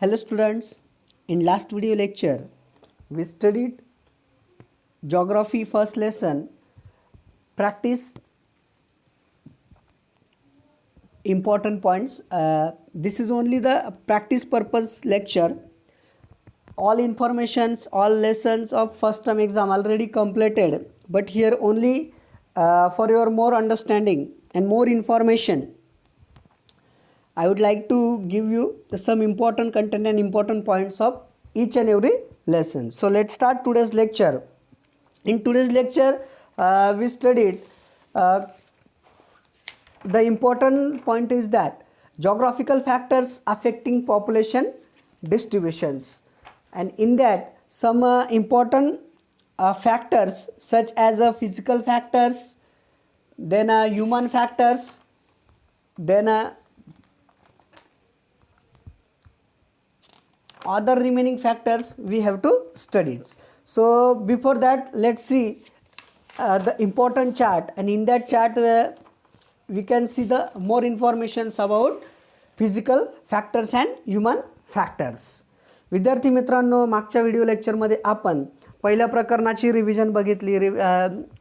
Hello students, in last video lecture we studied geography first lesson, practice important points. This is only the practice purpose lecture. All informations, all lessons of first term exam already completed, but here only for your more understanding and more information I would like to give you some important content and important points of each and every lesson. So let's start today's lecture. In today's lecture, we studied the important point is that geographical factors affecting population distributions, and in that some important factors such as physical factors, then human factors, then other remaining factors we have to study. So before that, let's see the important chart, and in that chart we can see the more informations about physical factors and human factors. विद्यार्थी मित्रांनो, मागच्या video लेक्चरमध्ये आपण पहिल्या प्रकरणाची revision बघितली,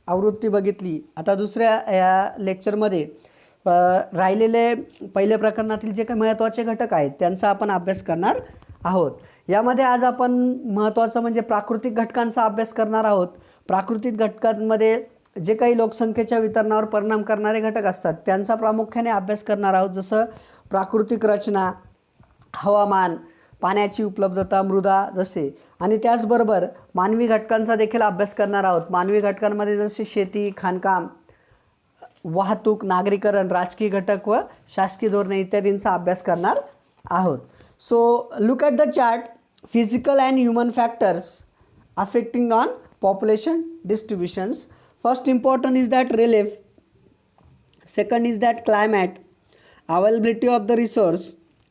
आवृत्ती बघितली. आता दुसऱ्या या लेक्चरमध्ये राहिलेले पहिल्या प्रकरणातील जे काही महत्त्वाचे घटक आहेत त्यांचा आपण अभ्यास करणार आहोत. यामध्ये आज आपण महत्त्वाचं म्हणजे प्राकृतिक घटकांचा अभ्यास करणार आहोत. प्राकृतिक घटकांमध्ये जे काही लोकसंख्येच्या वितरणावर परिणाम करणारे घटक असतात त्यांचा प्रामुख्याने अभ्यास करणार आहोत, जसं प्राकृतिक रचना, हवामान, पाण्याची उपलब्धता, मृदा जसे, आणि त्याचबरोबर मानवी घटकांचा देखील अभ्यास करणार आहोत. मानवी घटकांमध्ये जसे शेती, खाणकाम, वाहतूक, नागरीकरण, राजकीय घटक व शासकीय धोरणे इत्यादींचा अभ्यास करणार आहोत. So look at the chart. Physical and human factors affecting on population distributions. First important is that relief. Second is that climate, availability of the resource,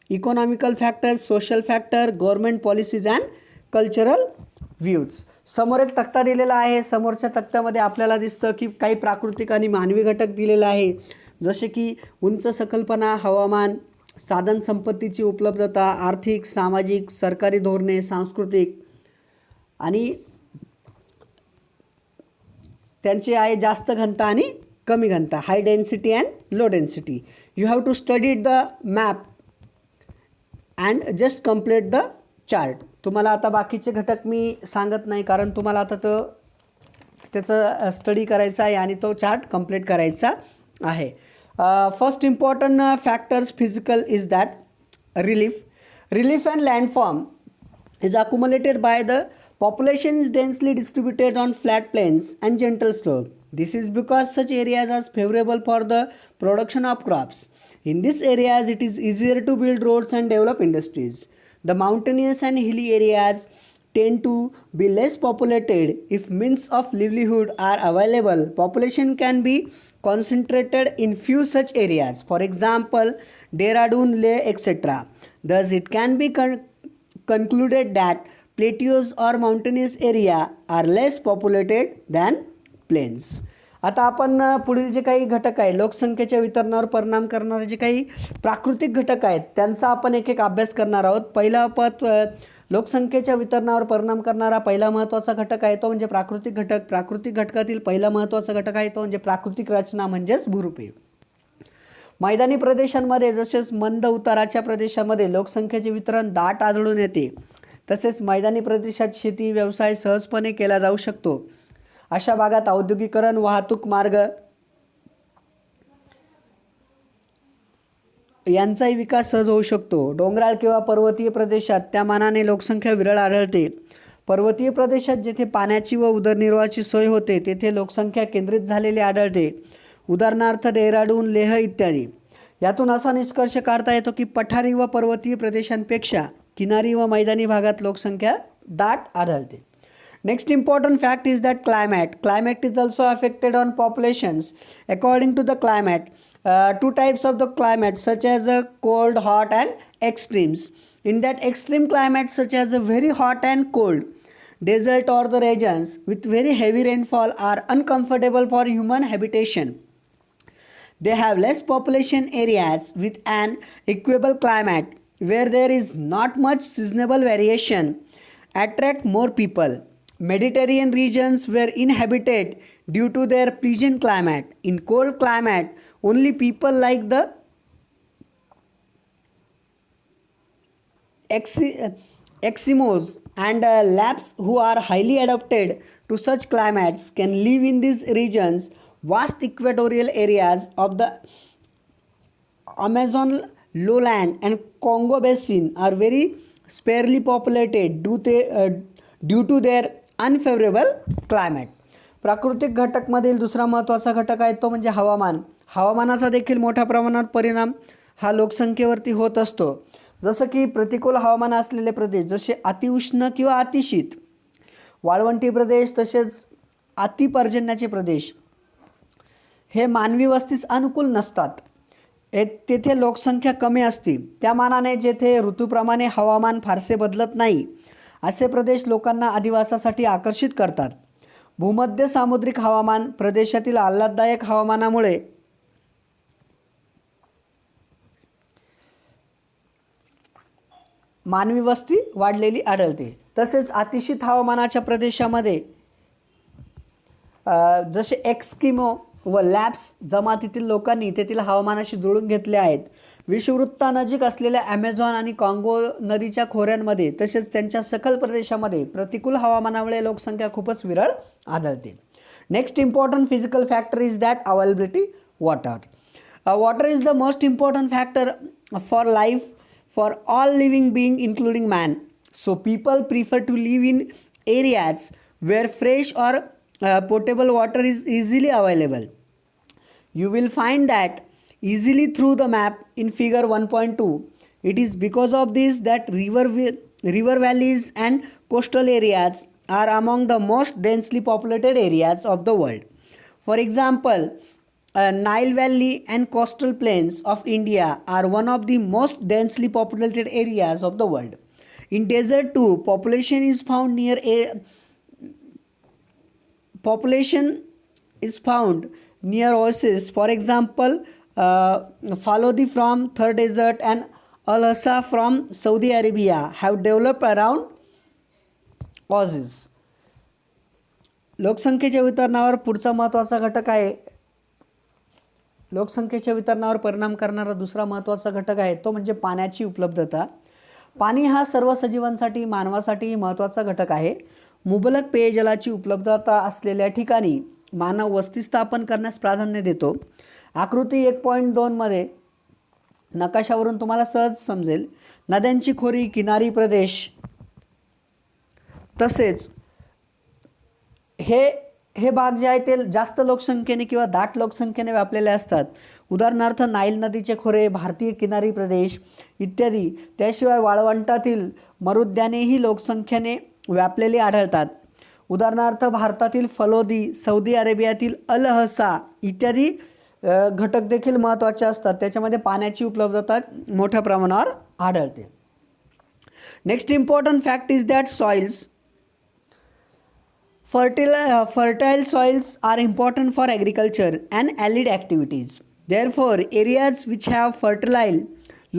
economical factors, social factor, government policies and cultural views. समोर एक तक्ता दिलेला आहे. समोरच्या तक्त्यामध्ये आपल्याला दिसतं की काही प्राकृतिक आणि मानवी घटक दिलेले आहे, जसे की उंच सकलपणा, हवामान, साधन संपत्तीची उपलब्धता, आर्थिक, सामाजिक, सरकारी धोरणे, सांस्कृतिक, आणि त्यांचे आहे जास्त घनता आणि कमी घनता, high density and low density. You have to study the map and just complete the chart. तुम्हाला आता बाकीचे घटक मी सांगत नाही, कारण तुम्हाला आता त्याचं स्टडी करायचा आहे आणि तो चार्ट कम्प्लीट करायचा आहे. First important factors physical is that relief and landform is accumulated by the population is densely distributed on flat plains and gentle slope. This is because such areas are favorable for the production of crops. In these areas it is easier to build roads and develop industries. The mountainous and hilly areas tend to be less populated. If means of livelihood are available, population can be concentrated in few such areas, for example Dehradun, Leh, etc. Thus it can be concluded that plateaus or mountainous area are less populated than plains. आता आपण पुढील जे काही घटक आहे, लोकसंख्येच्या वितरणावर परिणाम करणारे जे काही प्राकृतिक घटक आहेत त्यांचा आपण एक एक अभ्यास करणार आहोत. पहिला लोकसंख्येच्या वितरणावर परिणाम करणारा पहिला महत्त्वाचा घटक आहे तो म्हणजे प्राकृतिक घटक. प्राकृतिक घटकातील पहिला महत्त्वाचा घटक आहे तो म्हणजे प्राकृतिक रचना म्हणजेच भूरूपे. मैदानी प्रदेशांमध्ये जसेच मंद उताराच्या प्रदेशामध्ये लोकसंख्येचे वितरण दाट आढळून येते, तसेच मैदानी प्रदेशात शेती व्यवसाय सहजपणे केला जाऊ शकतो. अशा भागात औद्योगिकरण, वाहतूक मार्ग यांचाही विकास सहज होऊ शकतो. डोंगराळ किंवा पर्वतीय प्रदेशात त्या मानाने लोकसंख्या विरळ आढळते. पर्वतीय प्रदेशात जेथे पाण्याची व उदरनिर्वाहाची सोय होते तेथे लोकसंख्या केंद्रित झालेली आढळते, उदाहरणार्थ डेहराडून, लेह इत्यादी. यातून असा निष्कर्ष काढता येतो की पठारी व पर्वतीय प्रदेशांपेक्षा किनारी व मैदानी भागात लोकसंख्या दाट आढळते. Next important fact is that climate. Climate is also affected on populations. According to the climate, two types of the climate such as cold, hot and extremes. In that extreme climate such as very hot and cold, desert or the regions with very heavy rainfall are uncomfortable for human habitation. They have less population areas with an equable climate where there is not much seasonable variation attract more people. Mediterranean regions were inhabited due to their pleasant climate. In cold climate, only people like the Eskimos and Lapps who are highly adapted to such climates can live in these regions. Vast equatorial areas of the Amazon lowland and Congo basin are very sparely populated due to their unfavorable climate. प्राकृतिक घटकमधील दुसरा महत्त्वाचा घटक आहे तो म्हणजे हवामान. हवामानाचा देखील मोठ्या प्रमाणात परिणाम हा लोकसंख्येवरती होत असतो. जसं की प्रतिकूल हवामान असलेले प्रदेश जसे अतिउष्ण किंवा अतिशीत, वाळवंटी प्रदेश तसेच अतिपर्जन्याचे प्रदेश हे मानवी वस्तीस अनुकूल नसतात. तेथे लोकसंख्या कमी असते. त्या मानाने जेथे ऋतूप्रमाणे हवामान फारसे बदलत नाही असे प्रदेश लोकांना अधिवासासाठी आकर्षित करतात. भूमध्य सामुद्रिक हवामान प्रदेशातील आल्हाददायक हवामानामुळे मानवी वस्ती वाढलेली आढळते. तसेच अतिशीत हवामानाच्या प्रदेशामध्ये जसे एस्किमो व लॅप्स जमातीतील लोकांनी तेथील हवामानाशी जुळून घेतले आहेत. विषुववृत्तानजीक असलेल्या ॲमेझॉन आणि काँगो नदीच्या खोऱ्यांमध्ये तसेच त्यांच्या सखल प्रदेशामध्ये प्रतिकूल हवामानामुळे लोकसंख्या खूपच विरळ आढळते. Next important physical factor is that availability water. Water is the most important factor for life for all living being including man. So people prefer to live in areas where fresh or potable water is easily available. You will find that easily through the map in figure 1.2. It is because of this that river valleys and coastal areas are among the most densely populated areas of the world. For example, Nile Valley and coastal plains of India are one of the most densely populated areas of the world. In desert too, population is found near oases. For example, Falodi from Thar Desert and Al-Hasa from Saudi Arabia have developed around oases. लोकसंख्येच्या वितरणावर पुढचा महत्त्वाचा घटक आहे. लोकसंख्येच्या वितरणावर परिणाम करणारा दुसरा महत्त्वाचा घटक आहे तो म्हणजे पाण्याची उपलब्धता. पाणी हा सर्व सजीवांसाठी मानवासाठी महत्त्वाचा घटक आहे. मुबलक पेयजलाची उपलब्धता असलेल्या ठिकाणी मानव वस्ती स्थापन करण्यास प्राधान्य देतो. आकृती 1.2 मध्ये नकाशावरून तुम्हाला सहज समजेल नद्यांची खोरी, किनारी प्रदेश तसेच हे भाग जे आहे ते जास्त लोकसंख्येने किंवा दाट लोकसंख्येने व्यापलेले असतात. उदाहरणार्थ नाईल नदीचे खोरे, भारतीय किनारी प्रदेश इत्यादी. त्याशिवाय वाळवंटातील मरुद्यानेही लोकसंख्येने व्यापलेली आढळतात. उदाहरणार्थ भारतातील फलोदी, सौदी अरेबियातील अल-हसा इत्यादी घटक देखील महत्त्वाचे असतात. त्याच्यामध्ये पाण्याची उपलब्धता मोठ्या प्रमाणावर आढळते. Next important fact is that soils. Fertile soils are important for agriculture and allied activities. Therefore, areas which have fertile,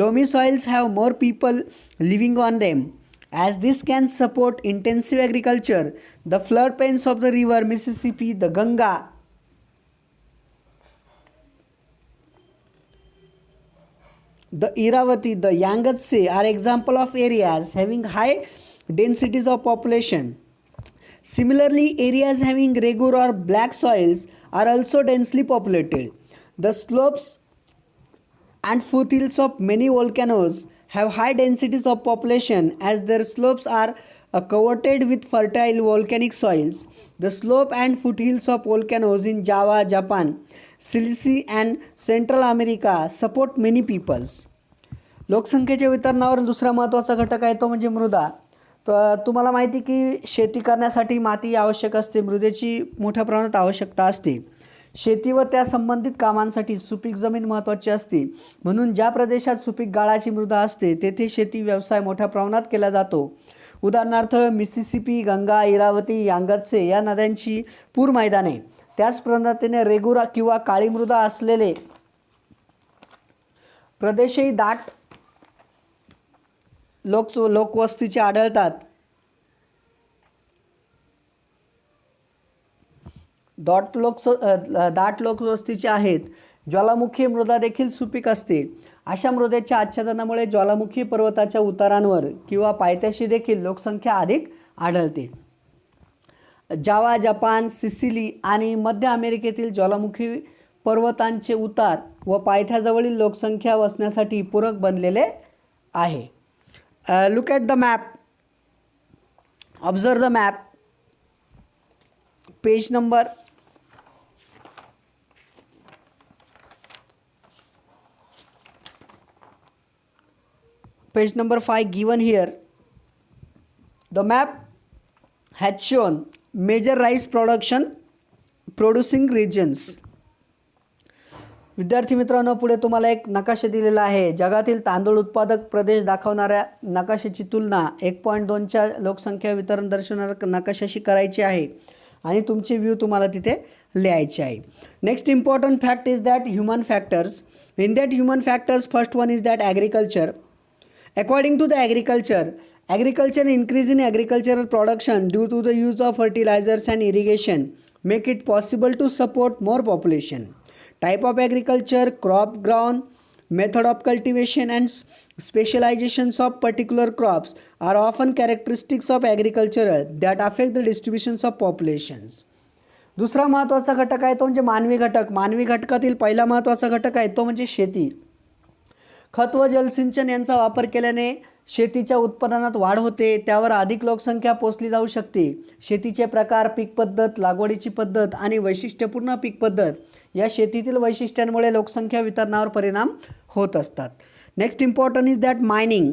loamy soils have more people living on them. As this can support intensive agriculture, the floodplains of the river Mississippi, the Ganga, the Irrawaddy, the Yangtze are example of areas having high densities of population. Similarly, areas having regular or black soils are also densely populated. The slopes and foothills of many volcanoes have high densities of population as their slopes are covered with fertile volcanic soils. The slope and foothills of volcanoes in Java, Japan, Sicily and Central America support many peoples. लोकसंख्येच्या वितरणावर दुसरा महत्त्वाचा घटक आहे तो म्हणजे मृदा. तर तुम्हाला माहिती की शेती करण्यासाठी माती आवश्यक असते. मृदेची मोठ्या प्रमाणात आवश्यकता असते. शेती व त्या संबंधित कामांसाठी सुपीक जमीन महत्त्वाची असते. म्हणून ज्या प्रदेशात सुपीक गाळाची मृदा असते तेथे शेती व्यवसाय मोठ्या प्रमाणात केला जातो. उदाहरणार्थ मिसिसिपी, गंगा, इरावती, यांगत्से या नद्यांची पूर मैदाने. त्याच पद्धतीने रेगुरा किंवा काळी मृदा असलेले प्रदेशही दाट लोकवस्तीचे आढळतात. दाट लोकवस्तीचे आहेत. ज्वालामुखी मृदा देखील सुपीक असते. अशा मृदेच्या आच्छादनामुळे ज्वालामुखी पर्वताच्या उतारांवर किंवा पायथ्याशी देखील लोकसंख्या अधिक आढळते. जावा, जपान, सिसिली आणि मध्य अमेरिकेतील ज्वालामुखी पर्वतांचे उतार व पायथ्याजवळील लोकसंख्या वसण्यासाठी पूरक बनलेले आहे. Look at the map. Observe the map. Page number 5 given here. The map has shown major rice producing regions. विद्यार्थी मित्रांनो, पुढे तुम्हाला एक नकाशा दिलेला आहे. जगातील तांदूळ उत्पादक प्रदेश दाखवणाऱ्या नकाशाची तुलना 1.2च्या लोकसंख्या वितरण दर्शवणाऱ्या नकाशाशी करायची आहे आणि तुमचे व्ह्यू तुम्हाला तिथे लिहायचे आहे. Next important fact is that human factors. In that human factors first one is that agriculture. According to the agriculture increase in agricultural production due to the use of fertilizers and irrigation make it possible to support more population. Type of agriculture, crop grown, method of cultivation and specializations of particular crops are often characteristics of agriculture that affect the distributions of populations. दुसरा महत्त्वाचा घटक आहे तो म्हणजे मानवी घटक. मानवी घटकातील पहिला महत्त्वाचा घटक आहे तो म्हणजे शेती. खत व जलसिंचन यांचा वापर केल्याने शेतीच्या उत्पादनात वाढ होते. त्यावर अधिक लोकसंख्या पोचली जाऊ शकते. शेतीचे प्रकार, पीक पद्धत, लागवडीची पद्धत आणि वैशिष्ट्यपूर्ण पीक पद्धत या शेतीतील वैशिष्ट्यांमुळे लोकसंख्या वितरणावर परिणाम होत असतात. Next important is that mining.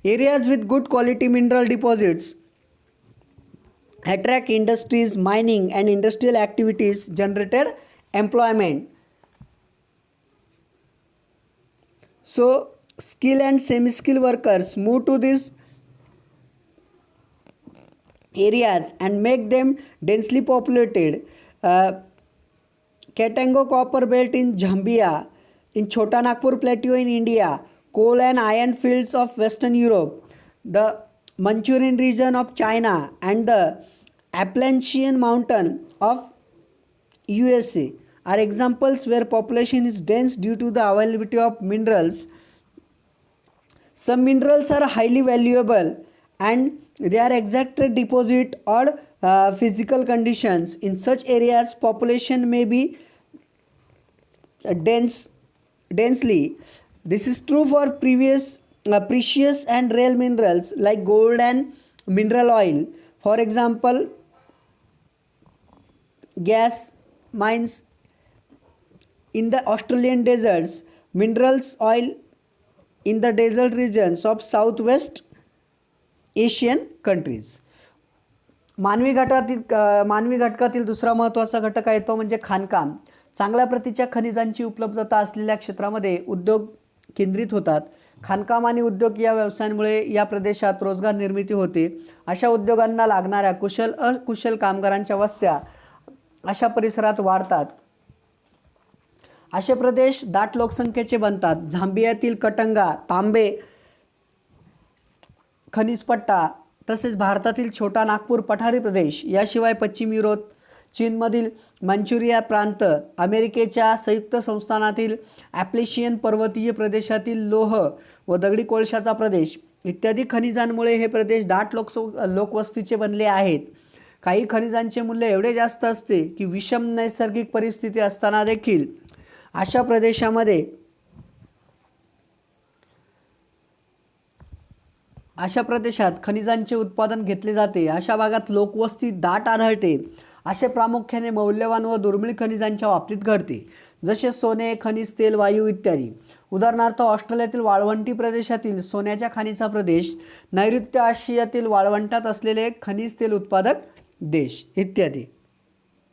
Areas with good quality mineral deposits attract industries. Mining and industrial activities generated employment. So skilled and semi-skilled workers move to these areas and make them densely populated. Katango copper belt in Zambia, in Chota Nagpur plateau in India, coal and iron fields of Western Europe, the Manchurian region of China and the Appalachian mountain of USA are examples where population is dense due to the availability of minerals. Some minerals are highly valuable and they are exact deposit or physical conditions. In such areas, population may be densely. This is true for precious and rare minerals like gold and mineral oil. For example, gas mines in the Australian deserts, minerals oil in the desert regions of Southwest Asian countries. मानवी घटकातील दुसरा महत्त्वाचा घटक आहे तो म्हणजे खाणकाम. चांगल्या प्रतीच्या खनिजांची उपलब्धता असलेल्या क्षेत्रामध्ये उद्योग केंद्रित होतात. खाणकाम आणि उद्योग या व्यवसायांमुळे या प्रदेशात रोजगार निर्मिती होते. अशा उद्योगांना लागणाऱ्या अकुशल कामगारांच्या वस्त्या अशा परिसरात वाढतात. असे प्रदेश दाट लोकसंख्येचे बनतात. झांबियातील कटंगा, तांबे खनिजपट्टा तसेच भारतातील छोटा नागपूर पठारी प्रदेश, याशिवाय पश्चिम युरोप, चीनमधील मंचुरिया प्रांत, अमेरिकेच्या संयुक्त संस्थानातील ॲप्लेशियन पर्वतीय प्रदेशातील लोह व दगडी कोळशाचा प्रदेश इत्यादी खनिजांमुळे हे प्रदेश दाट लोकवस्तीचे बनले आहेत. काही खनिजांचे मूल्य एवढे जास्त असते की विषम नैसर्गिक परिस्थिती असताना देखील अशा प्रदेशात खनिजांचे उत्पादन घेतले जाते. अशा भागात लोकवस्ती दाट आढळते. असे प्रामुख्याने मौल्यवान व दुर्मिळ खनिजांच्या बाबतीत घडते, जसे सोने, खनिज तेल, वायू इत्यादी. उदाहरणार्थ ऑस्ट्रेलियातील वाळवंटी प्रदेशातील सोन्याच्या खाणीचा प्रदेश, नैऋत्य आशियातील वाळवंटात असलेले खनिज तेल उत्पादक देश इत्यादी.